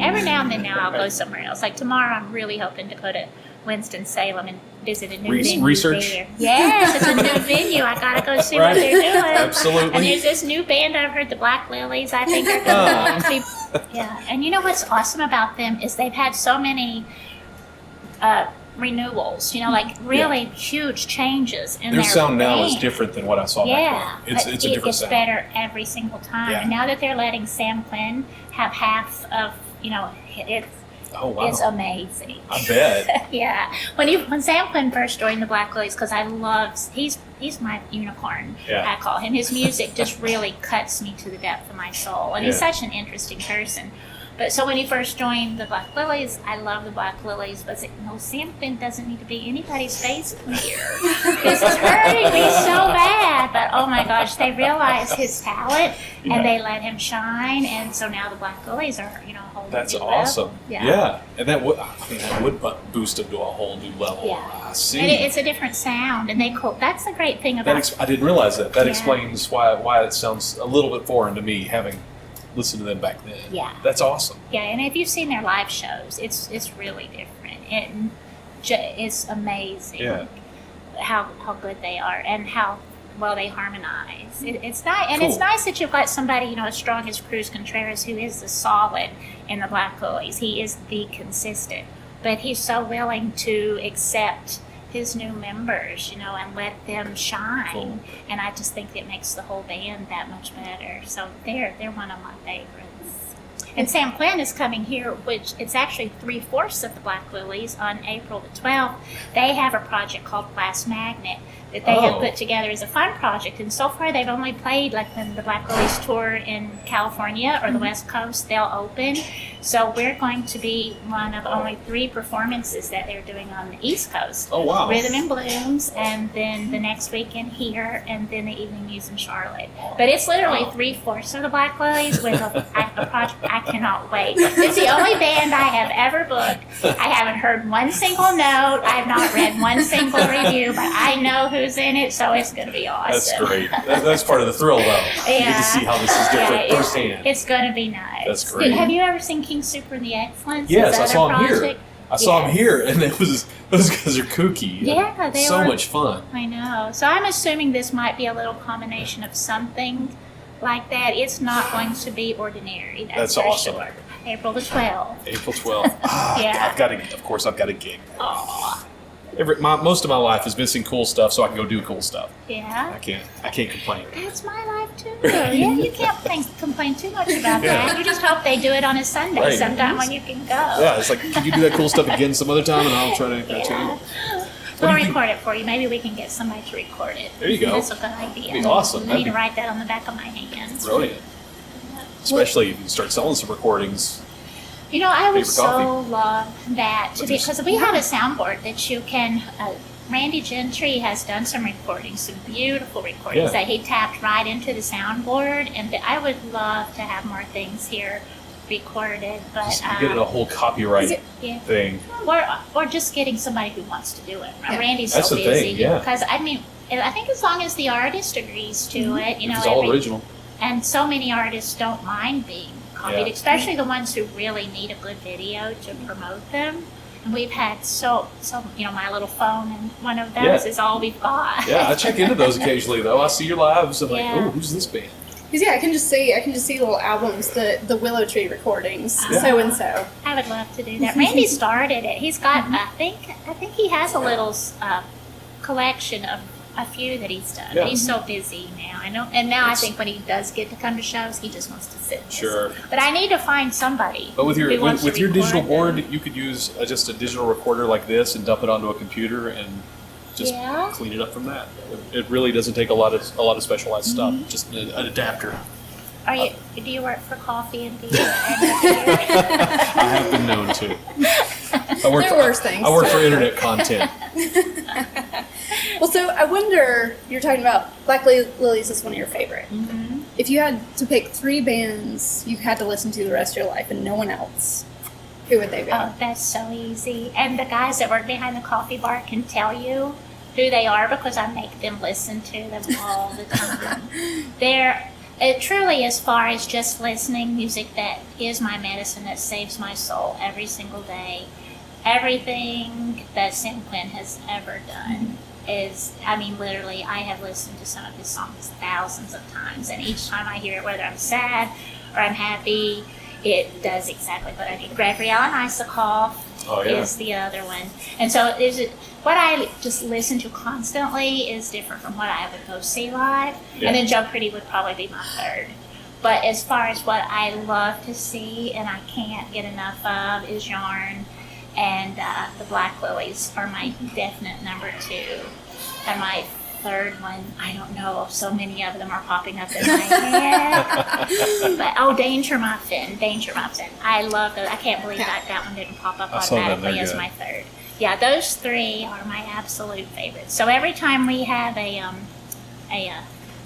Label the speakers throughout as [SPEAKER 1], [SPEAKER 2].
[SPEAKER 1] Every now and then now I'll go somewhere else. Like tomorrow I'm really hoping to go to Winston-Salem and visit a new venue
[SPEAKER 2] research?
[SPEAKER 1] there. Yes, it's a new venue. I gotta go see what they're doing.
[SPEAKER 2] Absolutely.
[SPEAKER 1] And there's this new band I've heard, the Black Lilies, I think are going to be. Yeah, and you know what's awesome about them is they've had so many renewals, like really huge changes in
[SPEAKER 2] their
[SPEAKER 1] their
[SPEAKER 2] sound now
[SPEAKER 1] band.
[SPEAKER 2] is different than what I saw back then. It's a different
[SPEAKER 1] It's
[SPEAKER 2] sound.
[SPEAKER 1] better every single time.
[SPEAKER 2] Yeah.
[SPEAKER 1] And now that they're letting Sam Quinn have half of, it's
[SPEAKER 2] Oh, wow.
[SPEAKER 1] it's amazing.
[SPEAKER 2] I bet.
[SPEAKER 1] Yeah. When Sam Quinn first joined the Black Lilies, because he's my unicorn,
[SPEAKER 2] Yeah.
[SPEAKER 1] I call him. His music just really cuts me to the depth of my soul. And he's
[SPEAKER 2] Yeah.
[SPEAKER 1] such an interesting person. But so when he first joined the Black Lilies, I love the Black Lilies, but no, Sam Quinn doesn't need to be anybody's face clear. This is hurting me so bad. But oh my gosh, they realize his talent and they let him shine. And so now the Black Lilies are, a whole
[SPEAKER 2] That's
[SPEAKER 1] new
[SPEAKER 2] awesome.
[SPEAKER 1] level.
[SPEAKER 2] Yeah. And that would boost them to a whole new level.
[SPEAKER 1] Yeah.
[SPEAKER 2] I see.
[SPEAKER 1] And it's a different sound, and that's the great thing about
[SPEAKER 2] I didn't realize that. That
[SPEAKER 1] Yeah.
[SPEAKER 2] explains why it sounds a little bit foreign to me, having listened to them back then.
[SPEAKER 1] Yeah.
[SPEAKER 2] That's awesome.
[SPEAKER 1] Yeah, and if you've seen their live shows, it's really different. It's amazing how good they are and how well they harmonize. It's nice, and it's
[SPEAKER 2] Cool.
[SPEAKER 1] nice that you've got somebody as strong as Cruz Contreras, who is the solid in the Black Lilies. He is the consistent, but he's so willing to accept his new members, and let them shine.
[SPEAKER 2] Cool.
[SPEAKER 1] And I just think it makes the whole band that much better. So they're one of my favorites. And Sam Quinn is coming here, which it's actually 3/4 of the Black Lilies on April the 12th. They have a project called Glass Magnet that they have put together as a fun project. And so far they've only played, like when the Black Lilies tour in California or the West Coast, they'll open. So we're going to be one of only 3 performances that they're doing on the East Coast.
[SPEAKER 2] Oh, wow.
[SPEAKER 1] Rhythm and Blooms, and then the next weekend here, and then the Evening News in Charlotte. But it's literally 3/4 of the Black Lilies with a project. I cannot wait. It's the only band I have ever booked. I haven't heard one single note. I have not read one single review, but I know who's in it, so it's going to be awesome.
[SPEAKER 2] That's great. That's part of the thrill, though. You get to see how this is different firsthand.
[SPEAKER 1] It's going to be nice.
[SPEAKER 2] That's great.
[SPEAKER 1] Have you ever seen King Super and the Excellence?
[SPEAKER 2] Yes, I
[SPEAKER 1] His
[SPEAKER 2] saw
[SPEAKER 1] other
[SPEAKER 2] him here.
[SPEAKER 1] project?
[SPEAKER 2] I saw him
[SPEAKER 1] Yes.
[SPEAKER 2] here, and those guys are kooky.
[SPEAKER 1] Yeah, they
[SPEAKER 2] so
[SPEAKER 1] are.
[SPEAKER 2] much fun.
[SPEAKER 1] I know. So I'm assuming this might be a little combination of something like that. It's not going to be ordinary. That's for
[SPEAKER 2] awesome.
[SPEAKER 1] sure. April the 12th.
[SPEAKER 2] April 12th.
[SPEAKER 1] Yeah.
[SPEAKER 2] I've got a gig.
[SPEAKER 1] Aw.
[SPEAKER 2] Most of my life is missing cool stuff, so I can go do cool stuff.
[SPEAKER 1] Yeah.
[SPEAKER 2] I can't complain.
[SPEAKER 1] That's my life too. Yeah, you can't complain too much about that. You just hope they do it on a Sunday
[SPEAKER 2] Right.
[SPEAKER 1] sometime when you can go.
[SPEAKER 2] Yeah, it's like, can you do that cool stuff again some other time, and I'll try to go too.
[SPEAKER 1] We'll record it for you. Maybe we can get somebody to record it.
[SPEAKER 2] There you go.
[SPEAKER 1] That's a good idea.
[SPEAKER 2] That'd be awesome.
[SPEAKER 1] I need to write that on the back of my hands.
[SPEAKER 2] Brilliant. Especially if you start selling some recordings.
[SPEAKER 1] I would
[SPEAKER 2] Paper copy.
[SPEAKER 1] so love that because we have a soundboard that you can. Randy Gentry has done some recordings, some beautiful recordings that he tapped right into the soundboard, and I would love to have more things here recorded. But
[SPEAKER 2] Just get a whole copyright thing.
[SPEAKER 1] or just getting somebody who wants to do it.
[SPEAKER 3] Yeah.
[SPEAKER 1] Randy's
[SPEAKER 2] That's
[SPEAKER 1] so
[SPEAKER 2] the
[SPEAKER 1] busy
[SPEAKER 2] thing, yeah.
[SPEAKER 1] because I think as long as the artist agrees to it,
[SPEAKER 2] If it's all original.
[SPEAKER 1] And so many artists don't mind being copied,
[SPEAKER 2] Yeah.
[SPEAKER 1] especially the ones who really need a good video to promote them. And we've had so My Little Phone, and one of those is all we've got.
[SPEAKER 2] Yeah, I check into those occasionally, though. I see your lives. I'm like,
[SPEAKER 1] Yeah.
[SPEAKER 2] oh, who's this band?
[SPEAKER 3] Because I can just see little albums, the Willow Tree recordings,
[SPEAKER 2] Yeah.
[SPEAKER 3] so and so.
[SPEAKER 1] I would love to do that. Randy started it. He's got, I think he has a little collection of a few that he's done.
[SPEAKER 2] Yeah.
[SPEAKER 1] He's so busy now. I know, and now I think when he does get to come to shows, he just wants to sit. And
[SPEAKER 2] Sure.
[SPEAKER 1] listen. But I need to find somebody.
[SPEAKER 2] But with your
[SPEAKER 1] who wants to
[SPEAKER 2] digital
[SPEAKER 1] record them.
[SPEAKER 2] board, you could use just a digital recorder like this and dump it onto a computer and just
[SPEAKER 1] Yeah.
[SPEAKER 2] clean it up from that. It really doesn't take a lot of specialized stuff. Just an adapter.
[SPEAKER 1] Do you work for coffee and beer?
[SPEAKER 2] I have been known to.
[SPEAKER 3] There are worse things.
[SPEAKER 2] I work for internet content.
[SPEAKER 3] Well, so I wonder, you're talking about Black Lilies is one of your favorite.
[SPEAKER 1] Mm-hmm.
[SPEAKER 3] If you had to pick 3 bands you had to listen to the rest of your life and no one else, who would they be?
[SPEAKER 1] Oh, that's so easy. And the guys that work behind the coffee bar can tell you who they are because I make them listen to them all the time. They're It truly, as far as just listening music, that is my medicine that saves my soul every single day. Everything that Sam Quinn has ever done is, I mean, literally, I have listened to some of his songs thousands of times, and each time I hear it, whether I'm sad or I'm happy, it does exactly what I need. Gregory Alan Isakov is the other one. And so what I just listen to constantly is different from what I would go see live. Yeah. And then Joe Pretty would probably be my third. But as far as what I love to see and I can't get enough of is Yarn. And the Black Lilies are my definite number 2. And my third one, I don't know, so many of them are popping up in my head. But Danger Muffin. I love those. I can't believe that one didn't pop up automatically as my third. Yeah, those 3 are my absolute favorites. So every time we have a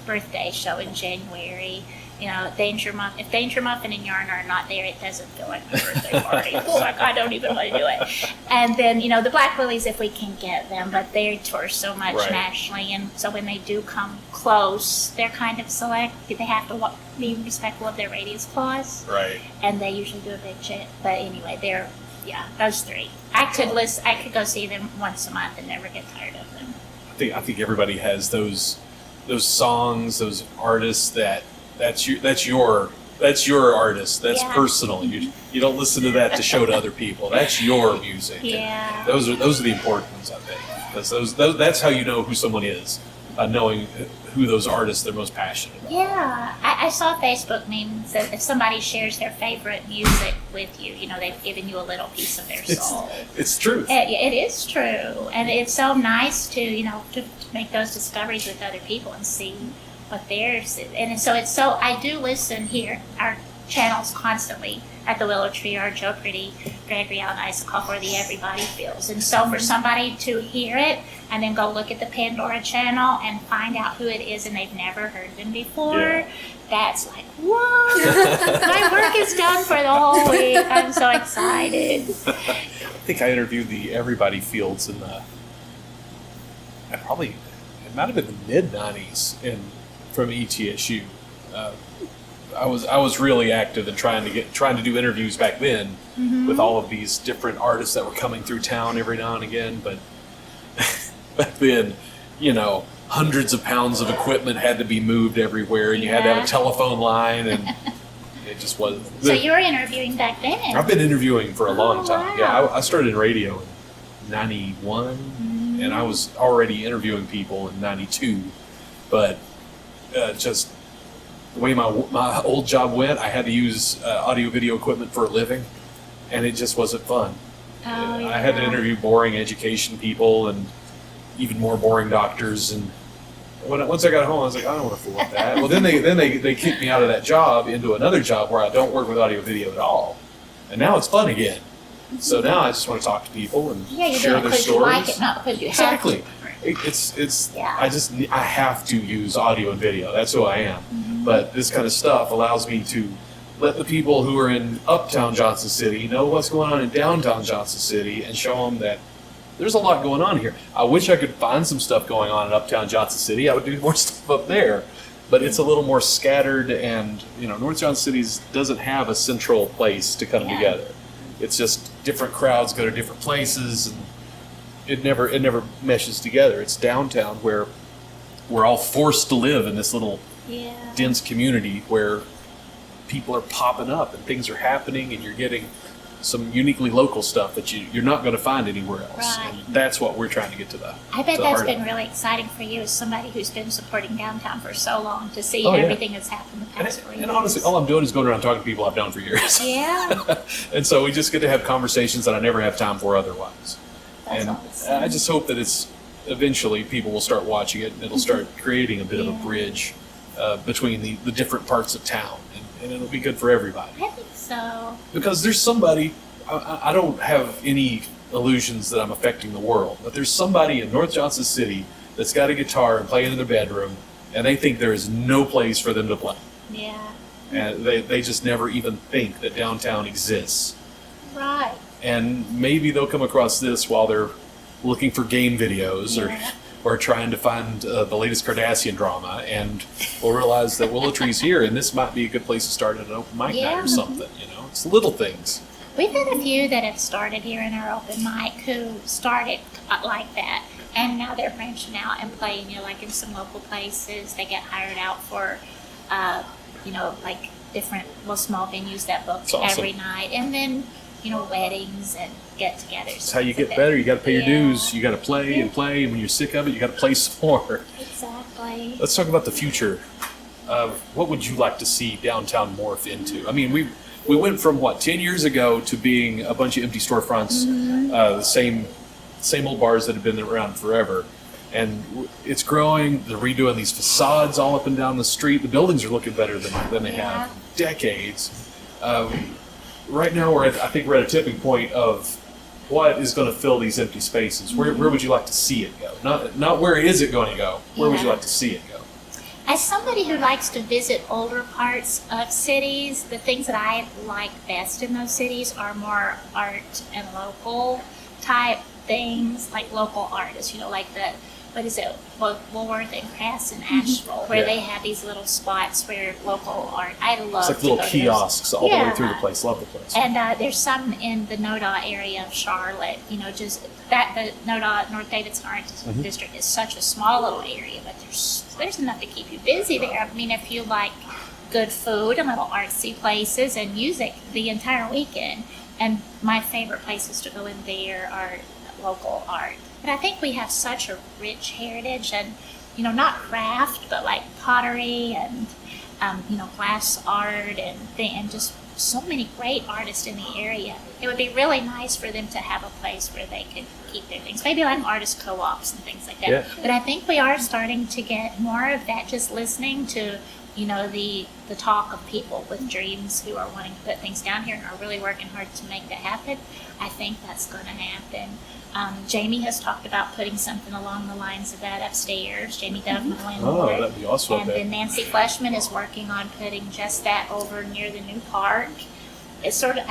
[SPEAKER 1] birthday show in January, you know, if Danger Muffin and Yarn are not there, it doesn't feel like a birthday party. It's like, I don't even want to do it. And then, you know, the Black Lilies, if we can get them, but they tour so much nationally, and so when they do come close, they're kind of select. They have to be respectful of their radius clause.
[SPEAKER 2] Right.
[SPEAKER 1] And they usually do a big shit. But anyway, those 3. I could go see them once a month and never get tired of them.
[SPEAKER 2] I think everybody has those songs, those artists that's your artist. That's personal. You don't listen to that to show to other people. That's your music.
[SPEAKER 1] Yeah.
[SPEAKER 2] And those are the important ones, I think, because that's how you know who someone is, knowing who those artists they're most passionate about.
[SPEAKER 1] Yeah, I saw Facebook memes that if somebody shares their favorite music with you, you know, they've given you a little piece of their soul.
[SPEAKER 2] It's true.
[SPEAKER 1] It is true, and it's so nice to, you know, to make those discoveries with other people and see what theirs is. And so I do listen here, our channels constantly at the Willow Tree or Joe Pretty, Gregory Alan Isakov, or the Everybody Feels. And so for somebody to hear it and then go look at the Pandora channel and find out who it is and they've never heard them before, that's like, whoa, my work is done for the whole week. I'm so excited.
[SPEAKER 2] I think I interviewed the Everybody Fields in it might have been the mid-90s from ETSU. I was really active in trying to do interviews back then with all of these different artists that were coming through town every now and again. But back then, you know, hundreds of pounds of equipment had to be moved everywhere, and you had to have a telephone line, and it just wasn't.
[SPEAKER 1] So you were interviewing back then?
[SPEAKER 2] I've been interviewing for a long time.
[SPEAKER 1] Wow.
[SPEAKER 2] Yeah, I started in radio in '91, and I was already interviewing people in '92, but just the way my old job went, I had to use audio video equipment for a living, and it just wasn't fun. I had to interview boring education people and even more boring doctors, and once I got home, I was like, I don't want to fool with that. Well, then they kicked me out of that job into another job where I don't work with audio video at all, and now it's fun again. So now I just want to talk to people and share their stories. You like it, not because you have to. I have to use audio and video. That's who I am. But this kind of stuff allows me to let the people who are in uptown Johnson City know what's going on in downtown Johnson City and show them that there's a lot going on here. I wish I could find some stuff going on in uptown Johnson City. I would do more stuff up there. But it's a little more scattered, and you know, North Johnson City doesn't have a central place to come together. It's just different crowds go to different places, and it never meshes together. It's downtown where we're all forced to live in this little dense community where people are popping up and things are happening, and you're getting some uniquely local stuff that you're not going to find anywhere else.
[SPEAKER 1] Right.
[SPEAKER 2] And that's what we're trying to get to the
[SPEAKER 1] I bet
[SPEAKER 2] to the
[SPEAKER 1] that's
[SPEAKER 2] heart
[SPEAKER 1] been
[SPEAKER 2] of.
[SPEAKER 1] really exciting for you as somebody who's been supporting downtown for so long to see everything that's happened the past 4 years.
[SPEAKER 2] And honestly, all I'm doing is going around talking to people I've known for years.
[SPEAKER 1] Yeah.
[SPEAKER 2] And so we just get to have conversations that I never have time for otherwise.
[SPEAKER 1] That's
[SPEAKER 2] And
[SPEAKER 1] awesome.
[SPEAKER 2] I just hope that it's eventually people will start watching it, and it'll start creating a bit of a bridge between the different parts of town, and it'll be good for everybody.
[SPEAKER 1] I think so.
[SPEAKER 2] Because there's somebody, I don't have any illusions that I'm affecting the world, but there's somebody in North Johnson City that's got a guitar and playing in their bedroom, and they think there is no place for them to play.
[SPEAKER 1] Yeah.
[SPEAKER 2] And they just never even think that downtown exists.
[SPEAKER 1] Right.
[SPEAKER 2] And maybe they'll come across this while they're looking for game videos or trying to find the latest Kardashian drama, and we'll realize that Willow Tree's here, and this might be a good place to start an open mic night or something. It's little things.
[SPEAKER 1] We've had a few that have started here in our open mic who started like that, and now they're branching out and playing, like in some local places. They get hired out for, like different small venues that book every night, and then weddings and get-togethers.
[SPEAKER 2] That's how you get better. You got to pay your dues. You got to play and play, and when you're sick of it, you got to play some more.
[SPEAKER 1] Exactly.
[SPEAKER 2] Let's talk about the future. What would you like to see downtown morph into? I mean, we went from 10 years ago to being a bunch of empty storefronts, the same old bars that have been around forever, and it's growing. They're redoing these facades all up and down the street. The buildings are looking better than they have in decades. Right now, I think we're at a tipping point of what is going to fill these empty spaces. Where would you like to see it go? Not where is it going to go? Where would you like to see it go?
[SPEAKER 1] As somebody who likes to visit older parts of cities, the things that I like best in those cities are more art and local type things, like local artists, like Woolworth and Crafts in Asheville, where they have these little spots where local art. I love
[SPEAKER 2] it's like little kiosks all the way through the place. Love the place. And
[SPEAKER 1] there's some in the NoDa area of Charlotte. Just that the NoDa, North Davidson Art District, is such a small little area, but there's enough to keep you busy there. I mean, if you like good food and little artsy places and music the entire weekend, and my favorite places to go in there are local art. But I think we have such a rich heritage, and not craft, but like pottery and glass art and just so many great artists in the area. It would be really nice for them to have a place where they could keep their things, maybe like artist co-ops and things like that. Yeah. But I think we are starting to get more of that, just listening to the talk of people with dreams who are wanting to put things down here and are really working hard to make that happen. I think that's going to happen. Jamie has talked about putting something along the lines of that upstairs. Jamie Dove, my landlord.
[SPEAKER 2] Oh, that'd be awesome.
[SPEAKER 1] And then Nancy Fleshman is working on putting just that over near the new park. It's sort of,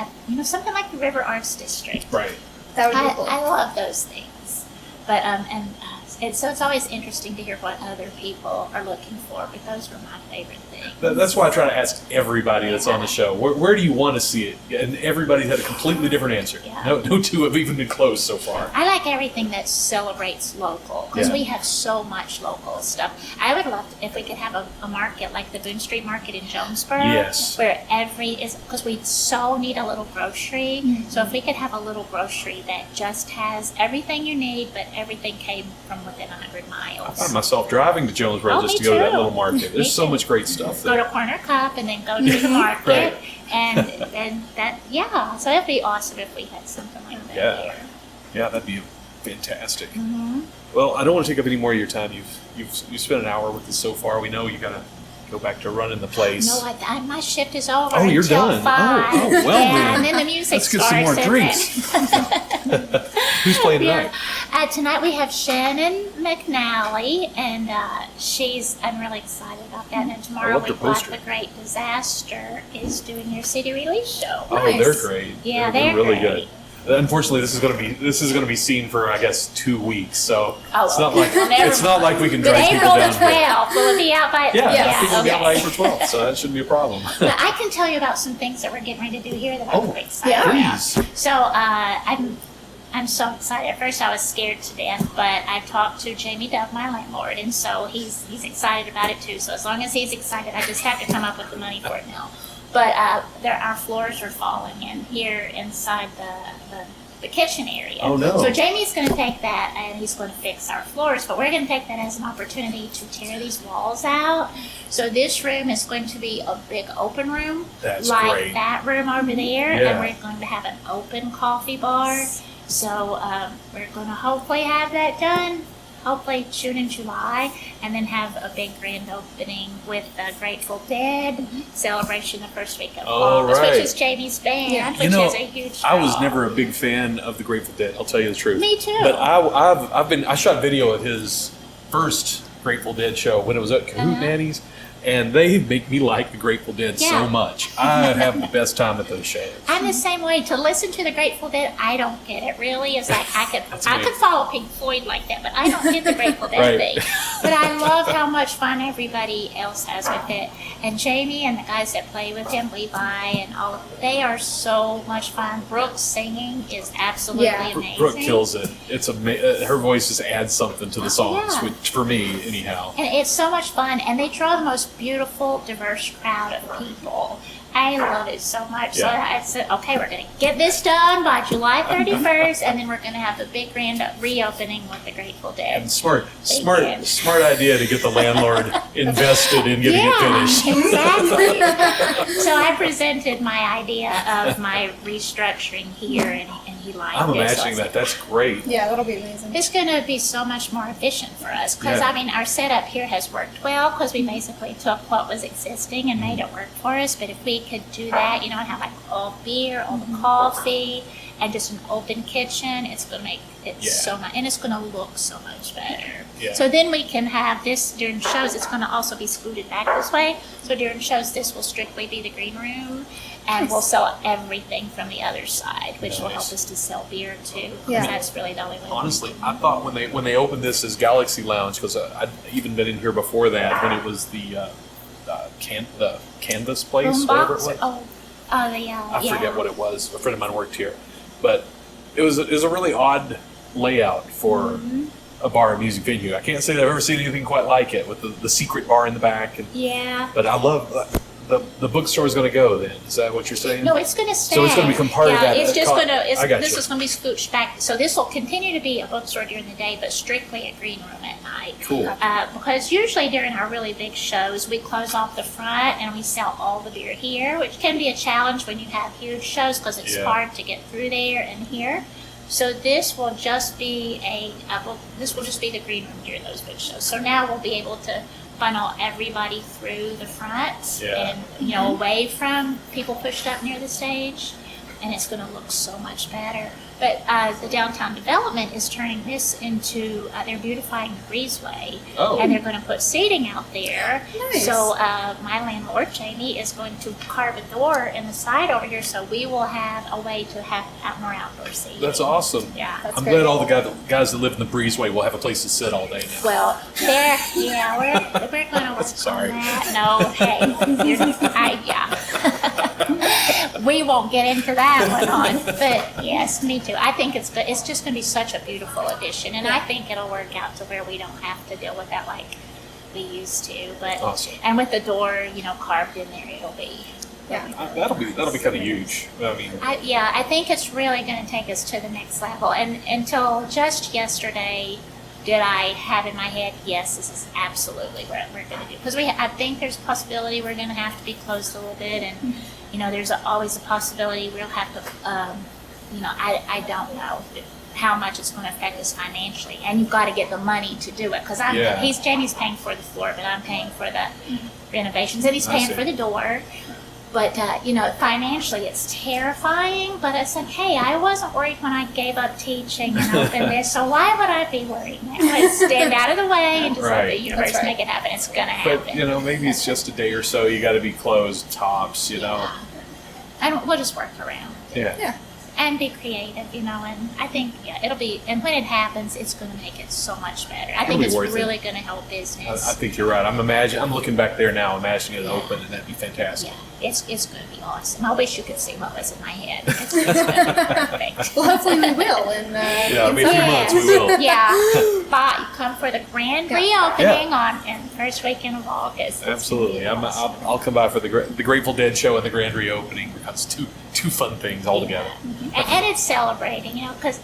[SPEAKER 1] something like the River Arts District.
[SPEAKER 2] Right.
[SPEAKER 3] That would be cool.
[SPEAKER 1] I love those things. But, so it's always interesting to hear what other people are looking for, but those were my favorite things.
[SPEAKER 2] That's why I try to ask everybody that's on the show, where do you want to see it? And everybody's had a completely different answer. Yeah. No two have even been close so far.
[SPEAKER 1] I like everything that celebrates local, because we have so much local stuff. I would love if we could have a market like the Boone Street Market in Jonesboro.
[SPEAKER 2] Yes.
[SPEAKER 1] Where because we so need a little grocery. Mm-hmm. So if we could have a little grocery that just has everything you need, but everything came from within 100 miles.
[SPEAKER 2] I find myself driving to Jonesboro just to go to that little market. There's so much great stuff there.
[SPEAKER 1] Go to Corner Cup and then go to the market.
[SPEAKER 2] Right.
[SPEAKER 1] And then so it'd be awesome if we had something like that there.
[SPEAKER 2] Yeah, that'd be fantastic.
[SPEAKER 1] Mm-hmm.
[SPEAKER 2] Well, I don't want to take up any more of your time. You've spent an hour with us so far. We know you got to go back to running the place.
[SPEAKER 1] No, my shift is over.
[SPEAKER 2] Oh, you're
[SPEAKER 1] until
[SPEAKER 2] done.
[SPEAKER 1] 5.
[SPEAKER 2] Oh, well then.
[SPEAKER 1] And then the music
[SPEAKER 2] Let's get
[SPEAKER 1] starts.
[SPEAKER 2] some more drinks. Who's playing tonight?
[SPEAKER 1] Tonight we have Shannon McNally, and I'm really excited about that. And tomorrow we've got The Great Disaster is doing their CD release show.
[SPEAKER 2] Oh,
[SPEAKER 1] Nice.
[SPEAKER 2] they're great.
[SPEAKER 1] Yeah,
[SPEAKER 2] they're really
[SPEAKER 1] great.
[SPEAKER 2] good. Unfortunately, this is going to be seen for, I guess, 2 weeks. So it's not like we can drag people down.
[SPEAKER 1] April the 12th. Will it be out by?
[SPEAKER 2] Yeah, I think it'll be out by April 12th. So that shouldn't be a problem.
[SPEAKER 1] But I can tell you about some things that we're getting ready to do here that I'm really excited about.
[SPEAKER 2] Please.
[SPEAKER 1] So I'm so excited. At first, I was scared to death, but I've talked to Jamie Dove, my landlord, and so he's excited about it too. So as long as he's excited, I just have to come up with the money for it now. But our floors are falling in here inside the kitchen area.
[SPEAKER 2] Oh, no.
[SPEAKER 1] So Jamie's going to take that and he's going to fix our floors, but we're going to take that as an opportunity to tear these walls out. So this room is going to be a big open room.
[SPEAKER 2] That's
[SPEAKER 1] like
[SPEAKER 2] great.
[SPEAKER 1] That room over there,
[SPEAKER 2] Yeah.
[SPEAKER 1] and we're going to have an open coffee bar. So we're going to hopefully have that done. Hopefully June and July, and then have a big grand opening with the Grateful Dead celebration the first week of August,
[SPEAKER 2] right.
[SPEAKER 1] which is Jamie's band, which is a huge draw.
[SPEAKER 2] I was never a big fan of the Grateful Dead. I'll tell you the truth.
[SPEAKER 1] Me too.
[SPEAKER 2] But I shot video of his first Grateful Dead show when it was at Kahoot Nanny's, And they make me like the Grateful Dead
[SPEAKER 1] Yeah.
[SPEAKER 2] so much. I have the best time at those shows.
[SPEAKER 1] I'm the same way. To listen to the Grateful Dead, I don't get it. Really, it's like I
[SPEAKER 2] That's
[SPEAKER 1] could
[SPEAKER 2] me.
[SPEAKER 1] follow Pink Floyd like that, but I don't get the Grateful Dead
[SPEAKER 2] Right.
[SPEAKER 1] thing. But I love how much fun everybody else has with it. And Jamie and the guys that play with him, Levi and all, they are so much fun. Brooke's singing is absolutely
[SPEAKER 3] Yeah.
[SPEAKER 1] amazing.
[SPEAKER 2] Brooke kills it. It's her voice just adds something to the songs,
[SPEAKER 1] Yeah.
[SPEAKER 2] which for me, anyhow.
[SPEAKER 1] And it's so much fun, and they draw the most beautiful, diverse crowd of people. I love it so much. So
[SPEAKER 2] Yeah.
[SPEAKER 1] I said, okay, we're going to get this done by July 31st, and then we're going to have a big grand reopening with the Grateful Dead.
[SPEAKER 2] And smart
[SPEAKER 1] did.
[SPEAKER 2] idea to get the landlord invested in getting it finished.
[SPEAKER 1] Exactly. So I presented my idea of my restructuring here, and he liked
[SPEAKER 2] I'm
[SPEAKER 1] it. So
[SPEAKER 2] imagining
[SPEAKER 1] I
[SPEAKER 2] that.
[SPEAKER 1] said,
[SPEAKER 2] That's great.
[SPEAKER 3] Yeah, that'll be amazing.
[SPEAKER 1] it's going to be so much more efficient for us because,
[SPEAKER 2] Yeah.
[SPEAKER 1] I mean, our setup here has worked well because we basically took what was existing and made it work for us. But if we could do that, and have like all beer, all the coffee, and just an open kitchen, it's going to make it
[SPEAKER 2] Yeah.
[SPEAKER 1] so much, and it's going to look so much better.
[SPEAKER 2] Yeah.
[SPEAKER 1] So then we can have this during shows. It's going to also be scooted back this way. So during shows, this will strictly be the green room. And we'll sell everything from the other side, which will help
[SPEAKER 2] Nice.
[SPEAKER 1] us to sell beer too. 'Cause
[SPEAKER 3] Yeah.
[SPEAKER 1] that's really the only way.
[SPEAKER 2] Honestly, I thought when they opened this as Galaxy Lounge, because I'd even been in here before that when it was the Canvas place, whatever it was. I forget what it was. A friend of mine worked here, but it was a really odd layout for a bar and music venue. I can't say that I've ever seen anything quite like it with the secret bar in the back.
[SPEAKER 1] Yeah.
[SPEAKER 2] But I love the bookstore is going to go. Then is that what you're saying?
[SPEAKER 1] No, it's going to stay.
[SPEAKER 2] So it's gonna become part of that
[SPEAKER 1] It's just
[SPEAKER 2] co-
[SPEAKER 1] going to.
[SPEAKER 2] I got
[SPEAKER 1] This
[SPEAKER 2] you.
[SPEAKER 1] is going to be scooched back. So this will continue to be a bookstore during the day, but strictly a green room at night.
[SPEAKER 2] Cool.
[SPEAKER 1] Because usually during our really big shows, we close off the front and we sell all the beer here, which can be a challenge when you have huge shows because it's
[SPEAKER 2] Yeah.
[SPEAKER 1] hard to get through there and here. So this will just be this will just be the green room during those big shows. So now we'll be able to funnel everybody through the front
[SPEAKER 2] Yeah.
[SPEAKER 1] and away from people pushed up near the stage, and it's going to look so much better. But the downtown development is turning this into they're beautifying the breezeway,
[SPEAKER 2] Oh.
[SPEAKER 1] and they're going to put seating out there.
[SPEAKER 3] Nice.
[SPEAKER 1] So my landlord Jamie is going to carve a door in the side over here, so we will have a way to have more outdoor seating.
[SPEAKER 2] That's awesome.
[SPEAKER 1] Yeah.
[SPEAKER 3] That's
[SPEAKER 2] I'm
[SPEAKER 3] great.
[SPEAKER 2] glad all the guys that live in the breezeway will have a place to sit all day now.
[SPEAKER 1] Well, we're going to work
[SPEAKER 2] Sorry.
[SPEAKER 1] on that. No, hey, we won't get into that one on. But yes, me too. I think it's good. It's just going to be such a beautiful addition, and I think it'll work out to where we don't have to deal with that like we used to. But
[SPEAKER 2] Awesome.
[SPEAKER 1] and with the door, carved in there, it'll be.
[SPEAKER 3] Yeah.
[SPEAKER 2] That'll be kind of huge. I mean,
[SPEAKER 1] I think it's really going to take us to the next level. And until just yesterday, did I have in my head, yes, this is absolutely what we're going to do. Because I think there's a possibility we're going to have to be closed a little bit. And, there's always a possibility we'll have to, I don't know how much it's going to affect us financially. And you've got to get the money to do it. Because
[SPEAKER 2] Yeah.
[SPEAKER 1] Jamie's paying for the floor, but I'm paying for the renovations. And he's
[SPEAKER 2] I
[SPEAKER 1] paying
[SPEAKER 2] see.
[SPEAKER 1] for the door. But, financially it's terrifying, but it's like, hey, I wasn't worried when I gave up teaching and opened this, so why would I be worried now? Let's stand out of the way and just let the
[SPEAKER 2] Right.
[SPEAKER 1] universe
[SPEAKER 3] That's right.
[SPEAKER 1] make it happen. It's going to
[SPEAKER 2] but
[SPEAKER 1] happen.
[SPEAKER 2] maybe it's just a day or so. You got to be closed tops.
[SPEAKER 1] And we'll just work around it
[SPEAKER 2] Yeah.
[SPEAKER 3] Yeah.
[SPEAKER 1] and be creative, and I think, it'll be, and when it happens, it's going to make it so much better. I think
[SPEAKER 2] be
[SPEAKER 1] it's
[SPEAKER 2] worth it.
[SPEAKER 1] really going to help
[SPEAKER 2] I
[SPEAKER 1] business.
[SPEAKER 2] think you're right. I'm looking back there now, imagining it open, and that'd be fantastic.
[SPEAKER 1] Yeah, it's going to be awesome. I wish you could see what was in my head. It's going to be perfect.
[SPEAKER 3] Well, hopefully we will. And
[SPEAKER 2] Yeah, it'll be a few months. We will.
[SPEAKER 1] Yeah, but you come for the grand
[SPEAKER 3] Yeah.
[SPEAKER 1] reopening on first weekend of August. It's gonna
[SPEAKER 2] Absolutely.
[SPEAKER 1] be awesome.
[SPEAKER 2] I'll come by for the Grateful Dead show and the grand reopening. That's two fun things all together.
[SPEAKER 1] And it's celebrating, because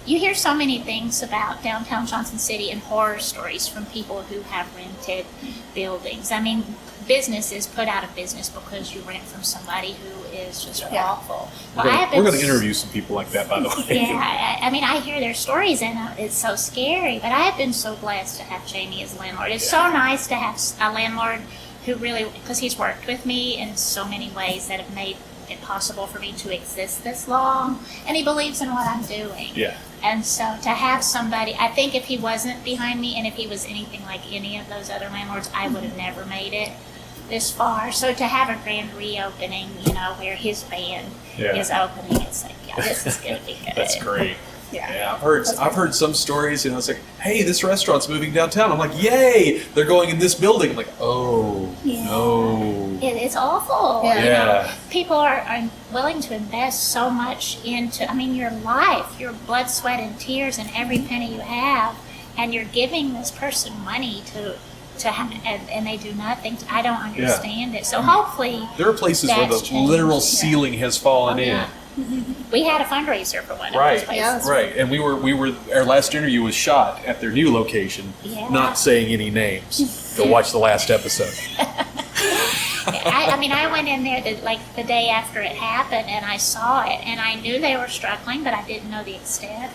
[SPEAKER 1] you hear so many things about downtown Johnson City and horror stories from people who have rented buildings. I mean, business is put out of business because you rent from somebody who is just awful. Well, I have
[SPEAKER 2] We're
[SPEAKER 1] been
[SPEAKER 2] going to interview some people like that, by the way.
[SPEAKER 1] Yeah, I mean, I hear their stories and it's so scary, but I have been so blessed to have Jamie as landlord. It's so nice to have a landlord who really, because he's worked with me in so many ways that have made possible for me to exist this long, and he believes in what I'm doing.
[SPEAKER 2] Yeah.
[SPEAKER 1] And so to have somebody, I think if he wasn't behind me and if he was anything like any of those other landlords, I would have never made it this far. So to have a grand reopening, you know, where his band is opening, it's like, yeah, this is going to be good.
[SPEAKER 2] That's great.
[SPEAKER 3] Yeah.
[SPEAKER 2] I've heard some stories, you know, it's like, hey, this restaurant's moving downtown. I'm like, yay, they're going in this building. I'm like, oh, no.
[SPEAKER 1] It's awful.
[SPEAKER 3] Yeah.
[SPEAKER 1] You know, people are willing to invest so much into, I mean, your life, your blood, sweat, and tears, and every penny you have, and you're giving this person money to have, and they do nothing. I don't understand it. So hopefully,
[SPEAKER 2] there are places where the
[SPEAKER 1] that's changed.
[SPEAKER 2] literal ceiling has fallen in.
[SPEAKER 1] We had a fundraiser for one
[SPEAKER 2] Right,
[SPEAKER 1] of those places.
[SPEAKER 2] right, and we were. Our last interview was shot at their new location.
[SPEAKER 1] Yeah.
[SPEAKER 2] Not saying any names. Go watch the last episode.
[SPEAKER 1] I mean, I went in there the day after it happened, and I saw it, and I knew they were struggling, but I didn't know the extent.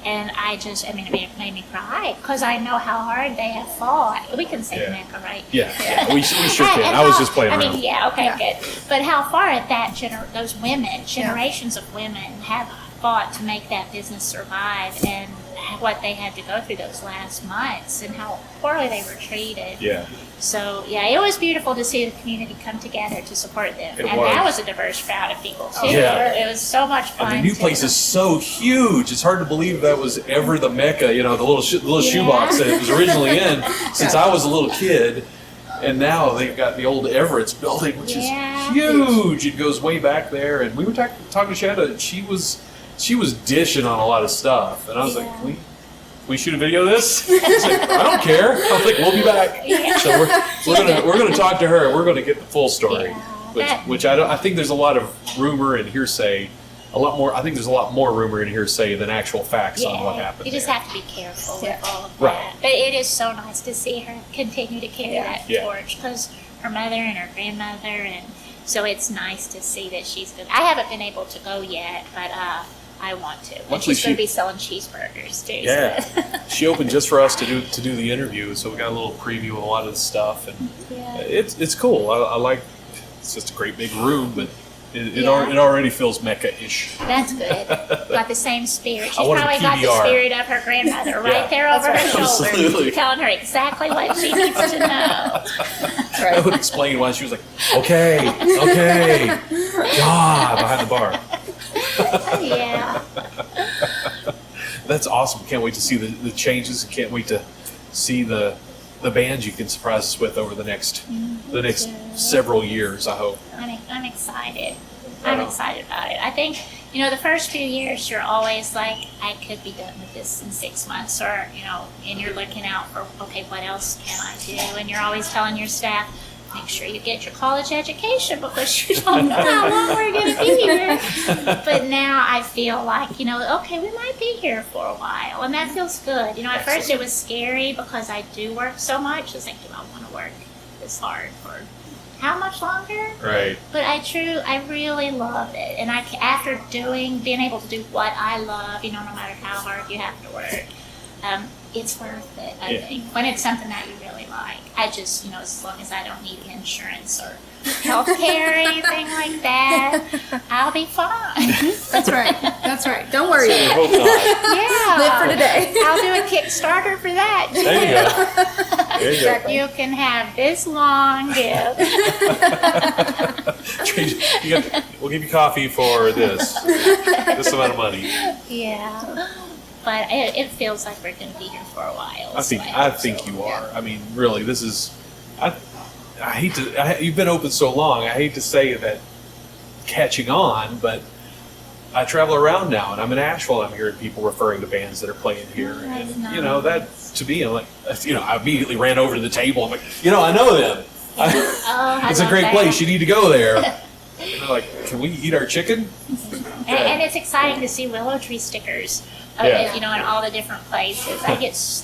[SPEAKER 1] And it made me cry because I know how hard they have fought. We can say Mecca, right?
[SPEAKER 2] Yeah, we sure can. I was just playing around.
[SPEAKER 1] I mean, good. But how far at that those women, generations of women, have fought to make that business survive, and what they had to go through those last months, and how poorly they were treated.
[SPEAKER 2] Yeah.
[SPEAKER 1] So, it was beautiful to see the community come together to support them. That was a diverse crowd of people, too.
[SPEAKER 2] Yeah.
[SPEAKER 1] It was so much fun.
[SPEAKER 2] And the new place is so huge. It's hard to believe that was ever the Mecca, you know, the little shoebox that it was originally in since I was a little kid. And now they've got the old Everett's building, which is huge. It goes way back there. And we were talking to Shanda. She was dishing on a lot of stuff. And I was like, we shoot a video of this? She's like, I don't care. I was like, we'll be back. So we're gonna talk to her. We're gonna get the full story, which I think there's a lot of rumor and hearsay. I think there's a lot more rumor and hearsay than actual facts on what happened.
[SPEAKER 1] You just
[SPEAKER 2] there.
[SPEAKER 1] have to be careful with all of
[SPEAKER 2] Right.
[SPEAKER 1] that. But it is so nice to see her continue to carry that torch, because her mother and her grandmother, and so it's nice to see that she's good. I haven't been able to go yet, but I want to. And she's going to be selling cheeseburgers too.
[SPEAKER 2] Yeah,
[SPEAKER 1] So.
[SPEAKER 2] she opened just for us to do the interview, so we got a little preview of a lot of the stuff, and it's cool. I like. It's just a great big room, but it already feels Mecca-ish.
[SPEAKER 1] That's good. Got the same spirit. She's
[SPEAKER 2] I want a
[SPEAKER 1] probably got the
[SPEAKER 2] PBR.
[SPEAKER 1] spirit of her grandmother right there over her shoulder,
[SPEAKER 2] Absolutely.
[SPEAKER 1] telling her exactly what she needs to know.
[SPEAKER 2] That would explain why she was like, okay, behind the bar.
[SPEAKER 1] Yeah.
[SPEAKER 2] That's awesome. Can't wait to see the changes. Can't wait to see the bands you can surprise us with over the next several years, I hope.
[SPEAKER 1] I'm excited. I'm excited about it. I think, the first few years you're always like, I could be done with this in 6 months, or, and you're looking out for, okay, what else can I do? And you're always telling your staff, make sure you get your college education because you don't know how long we're going to be here. But now I feel like, okay, we might be here for a while, and that feels good. At first it was scary because I do work so much. I was like, do I want to work this hard for how much longer?
[SPEAKER 2] Right.
[SPEAKER 1] But I really love it, and after being able to do what I love, no matter how hard you have to work, it's worth it. I think when it's something that you really like. I just, as long as I don't need insurance or health care or anything like that, I'll be fine.
[SPEAKER 3] That's right. Don't worry.
[SPEAKER 2] I hope not.
[SPEAKER 1] Yeah.
[SPEAKER 3] Live for today.
[SPEAKER 1] I'll do a Kickstarter for that.
[SPEAKER 2] There you go.
[SPEAKER 3] Exactly.
[SPEAKER 1] You can have this long gift.
[SPEAKER 2] We'll give you coffee for this amount of money.
[SPEAKER 1] Yeah. But it feels like we're going to be here for a while.
[SPEAKER 2] I think you are. I mean, really, this is. I hate to. You've been open so long. I hate to say that catching on, but I travel around now, and I'm in Asheville. I'm hearing people referring to bands that are playing here, and
[SPEAKER 1] nice.
[SPEAKER 2] That to me, I'm like, I immediately ran over to the table. I'm like, I know them. It's a great place. You need to go there. And they're like, can we eat our chicken?
[SPEAKER 1] And it's exciting to see willow tree stickers. In all the different places.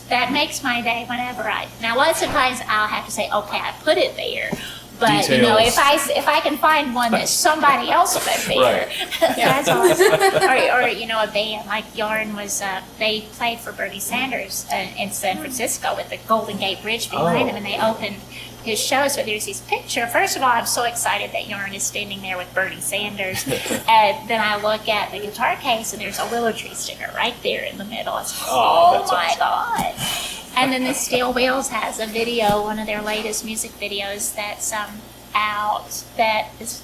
[SPEAKER 1] That makes my day whenever now lots of times I'll have to say, okay, I put it there. But
[SPEAKER 2] Details.
[SPEAKER 1] if I can find one that somebody else put there, that's awesome. Or a band like Yarn was they played for Bernie Sanders in San Francisco with the Golden Gate Bridge behind them, and they opened his show. So there's this picture. First of all, I'm so excited that Yarn is standing there with Bernie Sanders. And then I look at the guitar case, and there's a willow tree sticker right there in the middle. It's like, oh my
[SPEAKER 2] awesome.
[SPEAKER 1] God. And then the Steel Wheels has a video, one of their latest music videos that's out. That is,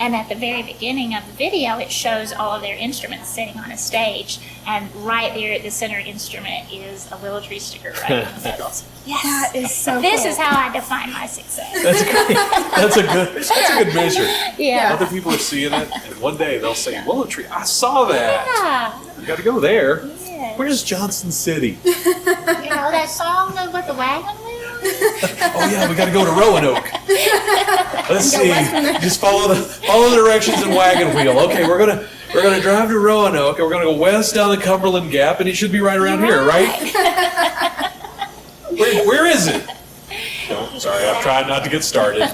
[SPEAKER 1] and at the very beginning of the video, it shows all of their instruments sitting on a stage, and right there at the center instrument is a willow tree sticker right in the middle. So, yes,
[SPEAKER 3] That is so
[SPEAKER 1] this
[SPEAKER 3] cool.
[SPEAKER 1] is how I define my success.
[SPEAKER 2] That's great. That's a good measure.
[SPEAKER 1] Yeah.
[SPEAKER 2] Other people are seeing it, and one day they'll say, "Willow Tree, I saw that.
[SPEAKER 1] Yeah.
[SPEAKER 2] You got to go there."
[SPEAKER 1] Yes.
[SPEAKER 2] Where's Johnson City?
[SPEAKER 1] You know that song with the wagon wheel?
[SPEAKER 2] Oh yeah, we got to go to Roanoke. Let's see. Just follow the directions in Wagon Wheel. Okay, we're gonna drive to Roanoke, and we're gonna go west down the Cumberland Gap, and it should be right around here, right? Where is it? No, sorry, I'm trying not to get started.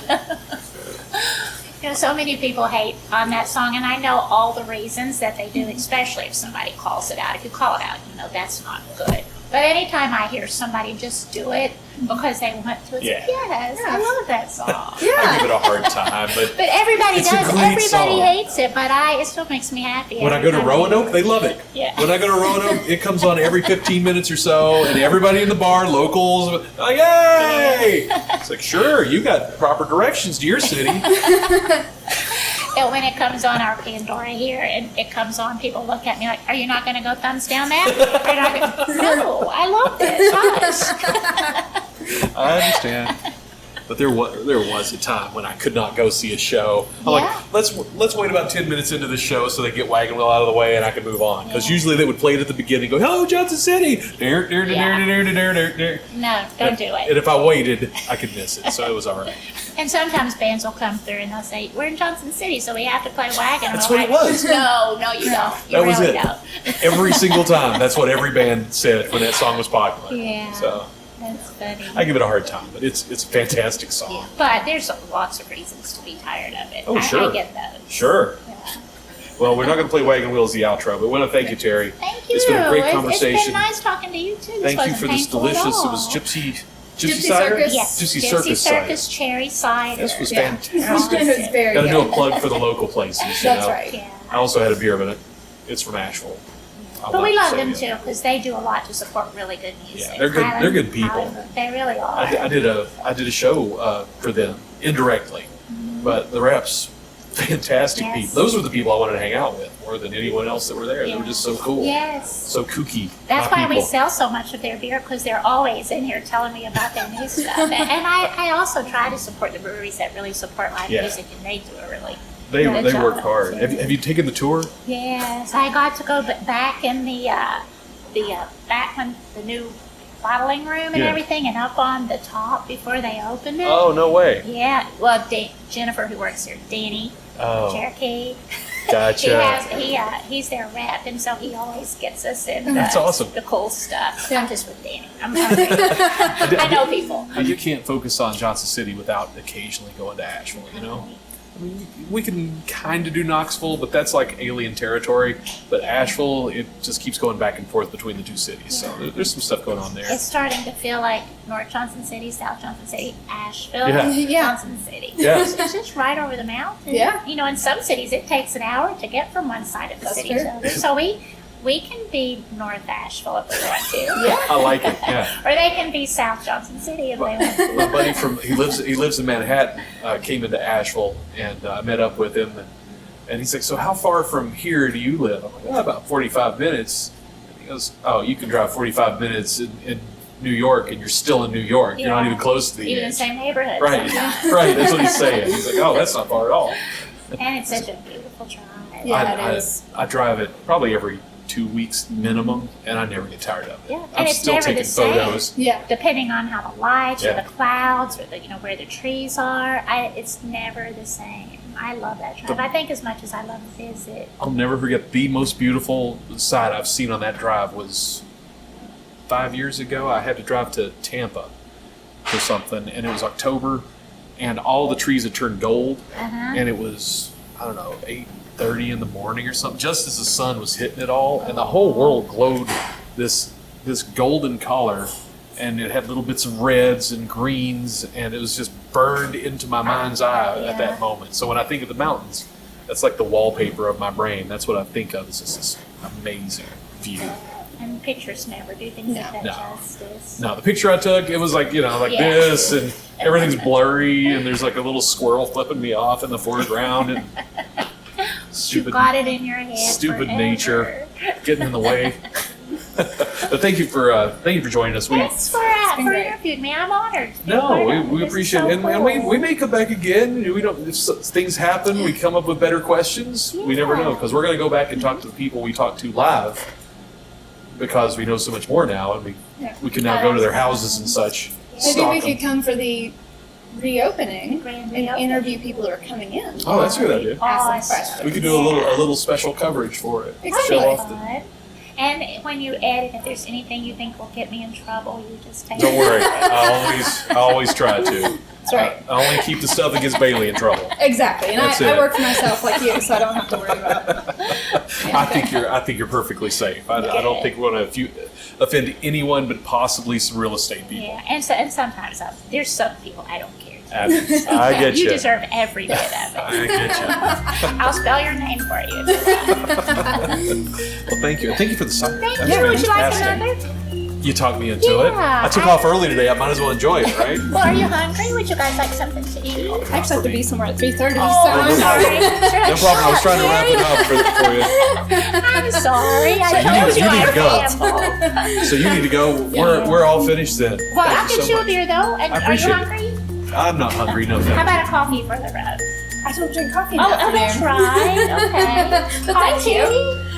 [SPEAKER 1] You know, so many people hate on that song, and I know all the reasons that they do, especially if somebody calls it out. If you call it out, you know that's not good. But anytime I hear somebody just do it because they want to, it's
[SPEAKER 2] Yeah.
[SPEAKER 1] like, yes, I love that song.
[SPEAKER 2] I give it a hard time, but
[SPEAKER 1] But everybody
[SPEAKER 2] It's a
[SPEAKER 1] does.
[SPEAKER 2] great
[SPEAKER 1] Everybody
[SPEAKER 2] song.
[SPEAKER 1] hates it, but it still makes me happy.
[SPEAKER 2] when I
[SPEAKER 1] every
[SPEAKER 2] go to
[SPEAKER 1] time I hear
[SPEAKER 2] Roanoke,
[SPEAKER 1] it.
[SPEAKER 2] they love it.
[SPEAKER 1] Yeah.
[SPEAKER 2] When I go to Roanoke, it comes on every 15 minutes or so, and everybody in the bar, locals, like, yay! It's like, sure, you got proper directions to your city.
[SPEAKER 1] And when it comes on our Pandora here, and it comes on, people look at me like, "Are you not going to go thumbs down that?" Are you not gonna... No, I love this. Hush.
[SPEAKER 2] I understand. But there was a time when I could not go see a show. I'm
[SPEAKER 1] Yeah.
[SPEAKER 2] like, let's wait about 10 minutes into the show so they get Wagon Wheel out of the way and I can move on. Because usually they would play it at the beginning, go, "Hello, Johnson City!" There, there, there,
[SPEAKER 1] Yeah.
[SPEAKER 2] there, there, there, there, there.
[SPEAKER 1] No, don't do
[SPEAKER 2] And
[SPEAKER 1] it.
[SPEAKER 2] if I waited, I could miss it. So it was all right.
[SPEAKER 1] And sometimes bands will come through and they'll say, "We're in Johnson City, so we have to play Wagon."
[SPEAKER 2] That's
[SPEAKER 1] We're
[SPEAKER 2] what it
[SPEAKER 1] like,
[SPEAKER 2] was.
[SPEAKER 1] No, you don't. You
[SPEAKER 2] That was
[SPEAKER 1] really
[SPEAKER 2] it.
[SPEAKER 1] don't.
[SPEAKER 2] Every single time. That's what every band said when that song was popular.
[SPEAKER 1] Yeah.
[SPEAKER 2] So
[SPEAKER 1] That's funny.
[SPEAKER 2] I give it a hard time, but it's a fantastic song.
[SPEAKER 1] Yeah. But there's lots of reasons to be tired of it.
[SPEAKER 2] Oh, sure.
[SPEAKER 1] I get those.
[SPEAKER 2] Sure.
[SPEAKER 1] Yeah.
[SPEAKER 2] Well, we're not going to play Wagon Wheel as the outro, but we want to thank you, Terry.
[SPEAKER 1] Thank you.
[SPEAKER 2] It's been a great
[SPEAKER 1] It's
[SPEAKER 2] conversation.
[SPEAKER 1] been nice talking to you too. This
[SPEAKER 2] Thank you
[SPEAKER 1] wasn't
[SPEAKER 2] for this
[SPEAKER 1] painful at
[SPEAKER 2] delicious. It
[SPEAKER 1] all.
[SPEAKER 2] was Gypsy
[SPEAKER 3] Gypsy
[SPEAKER 2] cider?
[SPEAKER 3] Circus.
[SPEAKER 1] Yes,
[SPEAKER 2] Gypsy
[SPEAKER 1] Gypsy
[SPEAKER 2] Circus cider.
[SPEAKER 1] Circus cherry cider.
[SPEAKER 2] This was
[SPEAKER 3] Yeah.
[SPEAKER 2] fantastic.
[SPEAKER 3] It was very
[SPEAKER 2] Got to do a
[SPEAKER 3] good.
[SPEAKER 2] plug for the local places. You
[SPEAKER 3] That's
[SPEAKER 2] know?
[SPEAKER 3] right.
[SPEAKER 1] Yeah.
[SPEAKER 2] I also had a beer, but it's from Asheville. I
[SPEAKER 1] But we
[SPEAKER 2] want to
[SPEAKER 1] love
[SPEAKER 2] say
[SPEAKER 1] them
[SPEAKER 2] that.
[SPEAKER 1] too because they do a lot to support really good music.
[SPEAKER 2] Yeah, they're good-
[SPEAKER 1] Highland-
[SPEAKER 2] they're good people.
[SPEAKER 1] Highland, they really are.
[SPEAKER 2] I did a show for them indirectly, but the reps, fantastic
[SPEAKER 1] Yes.
[SPEAKER 2] people. Those were the people I wanted to hang out with more than anyone else that were there. They
[SPEAKER 1] Yeah.
[SPEAKER 2] were just so cool,
[SPEAKER 1] Yes.
[SPEAKER 2] so kooky.
[SPEAKER 1] That's
[SPEAKER 2] my
[SPEAKER 1] why we
[SPEAKER 2] people.
[SPEAKER 1] sell so much of their beer because they're always in here telling me about their new stuff. And I also try to support the breweries that really support live
[SPEAKER 2] Yeah.
[SPEAKER 1] music, and they do a really
[SPEAKER 2] They
[SPEAKER 1] good job.
[SPEAKER 2] work hard. Have you taken the tour?
[SPEAKER 1] Yes, I got to go back in the back when the new bottling room and
[SPEAKER 2] Yeah.
[SPEAKER 1] everything, and up on the top before they opened it.
[SPEAKER 2] Oh no way!
[SPEAKER 1] Yeah, well, Jennifer, who works there, Danny
[SPEAKER 2] Oh,
[SPEAKER 1] Cherokee.
[SPEAKER 2] gotcha.
[SPEAKER 1] He's their rep, and so he always gets us in
[SPEAKER 2] That's awesome.
[SPEAKER 1] the cool stuff.
[SPEAKER 3] Yeah.
[SPEAKER 1] I'm just with Danny. I know people.
[SPEAKER 2] You can't focus on Johnson City without occasionally going to Asheville. You know, I mean, we can kind of do Knoxville, but that's like alien territory. But Asheville, it just keeps going back and forth between the two cities. So there's some stuff going on there.
[SPEAKER 1] It's starting to feel like North Johnson City, South Johnson City, Asheville,
[SPEAKER 2] Yeah.
[SPEAKER 3] Yeah.
[SPEAKER 1] Johnson City.
[SPEAKER 2] Yeah.
[SPEAKER 1] It's just right over the mountain.
[SPEAKER 3] Yeah.
[SPEAKER 1] You know, in some cities it takes an hour to get from one side of the
[SPEAKER 3] That's
[SPEAKER 1] city
[SPEAKER 3] true.
[SPEAKER 1] to the other. So we can be North Asheville if we want to.
[SPEAKER 3] Yeah.
[SPEAKER 2] I like it. Yeah.
[SPEAKER 1] Or they can be South Johnson City if they want to.
[SPEAKER 2] My buddy he lives in Manhattan came into Asheville, and I met up with him, and he's like, "So how far from here do you live?" I'm like, "Oh, about 45 minutes." And he goes, "Oh, you can drive 45 minutes in New York, and you're still in New York. You're not
[SPEAKER 1] Yeah.
[SPEAKER 2] even close to the
[SPEAKER 1] Even in the
[SPEAKER 2] edge."
[SPEAKER 1] same neighborhood.
[SPEAKER 2] Right, right. That's what he's saying. He's like, "Oh, that's not far at all."
[SPEAKER 1] And it's such a beautiful drive.
[SPEAKER 3] Yeah. It is.
[SPEAKER 2] I drive it probably every 2 weeks minimum, and I never get tired of it.
[SPEAKER 1] Yeah,
[SPEAKER 2] I'm
[SPEAKER 1] and it's
[SPEAKER 2] still
[SPEAKER 1] never
[SPEAKER 2] taking
[SPEAKER 1] the same.
[SPEAKER 2] photos.
[SPEAKER 3] Yeah.
[SPEAKER 1] Depending on how the lights
[SPEAKER 2] Yeah.
[SPEAKER 1] or the clouds or the where the trees are, it's never the same. I love that drive. I think as much as I love to visit.
[SPEAKER 2] I'll never forget the most beautiful sight I've seen on that drive was 5 years ago. I had to drive to Tampa for something, and it was October, and all the trees had turned gold,
[SPEAKER 1] Uh-huh.
[SPEAKER 2] and it was, I don't know, 8:30 in the morning or something, just as the sun was hitting it all, and the whole world glowed this golden color, and it had little bits of reds and greens, and it was just burned into my mind's eye at that moment. So when I think of the mountains, that's like the wallpaper of my brain. That's what I think of as this amazing view.
[SPEAKER 1] And pictures never do things like that justice.
[SPEAKER 2] No, the picture I took, it was like, this, and everything's blurry, and there's like a little squirrel flipping me off in the foreground, and
[SPEAKER 1] You got it in your head.
[SPEAKER 2] Stupid
[SPEAKER 1] forever.
[SPEAKER 2] nature getting in the way. But thank you for joining us.
[SPEAKER 1] Thanks for interviewing me. I'm honored.
[SPEAKER 2] We appreciate it, and we may come back again. We don't. If things happen, we come up with better questions. We never know, because we're going to go back and talk to the people we talked to live, because we know so much more now, and we can now go to their houses and such.
[SPEAKER 3] Maybe we could come for the reopening and interview people who are coming in.
[SPEAKER 2] Oh, that's a good idea.
[SPEAKER 3] Ask them questions.
[SPEAKER 2] We could do a little special coverage for it.
[SPEAKER 3] Exactly.
[SPEAKER 2] Show off the.
[SPEAKER 1] And when you edit, if there's anything you think will get me in trouble, you just take
[SPEAKER 2] Don't worry. I always try to.
[SPEAKER 3] That's right.
[SPEAKER 2] I only keep the stuff that gets Bailey in trouble.
[SPEAKER 3] Exactly. And
[SPEAKER 2] That's
[SPEAKER 3] I
[SPEAKER 2] it.
[SPEAKER 3] work for myself like you, so I don't have to worry about
[SPEAKER 2] I think you're perfectly safe. I don't think we're going to offend anyone but possibly some real estate people.
[SPEAKER 1] Yeah, and sometimes there's some people I don't care.
[SPEAKER 2] I get you.
[SPEAKER 1] You deserve every bit of it.
[SPEAKER 2] I get you.
[SPEAKER 1] I'll spell your name for you.
[SPEAKER 2] Well, thank you. Thank you for the sign.
[SPEAKER 1] Thank
[SPEAKER 2] That's
[SPEAKER 1] you. Would you like
[SPEAKER 2] fantastic.
[SPEAKER 1] another?
[SPEAKER 2] You talked me into it.
[SPEAKER 1] Yeah,
[SPEAKER 2] I took off early today. I might as well enjoy it, right?
[SPEAKER 1] Well, are you hungry? Would you guys like something to eat?
[SPEAKER 3] I actually have to be somewhere at 3:30.
[SPEAKER 1] Oh,
[SPEAKER 3] so
[SPEAKER 1] I'm sorry.
[SPEAKER 2] No problem. I was trying to wrap it up for you.
[SPEAKER 1] I'm sorry.
[SPEAKER 2] So
[SPEAKER 1] I told
[SPEAKER 2] you need
[SPEAKER 1] I
[SPEAKER 2] to go.
[SPEAKER 1] rambled.
[SPEAKER 2] So you need to go. We're all finished then.
[SPEAKER 1] Well,
[SPEAKER 2] Thank
[SPEAKER 1] I'll
[SPEAKER 2] you
[SPEAKER 1] get
[SPEAKER 2] so
[SPEAKER 1] you a
[SPEAKER 2] much.
[SPEAKER 1] beer though. And
[SPEAKER 2] I
[SPEAKER 1] are you
[SPEAKER 2] appreciate it.
[SPEAKER 1] hungry?
[SPEAKER 2] I'm not hungry. No,
[SPEAKER 1] How
[SPEAKER 2] thank you.
[SPEAKER 1] about a coffee for the road?
[SPEAKER 3] I don't drink coffee in
[SPEAKER 1] Oh,
[SPEAKER 3] the afternoon.
[SPEAKER 1] that's right. Okay.
[SPEAKER 3] But thank you.
[SPEAKER 1] Tea?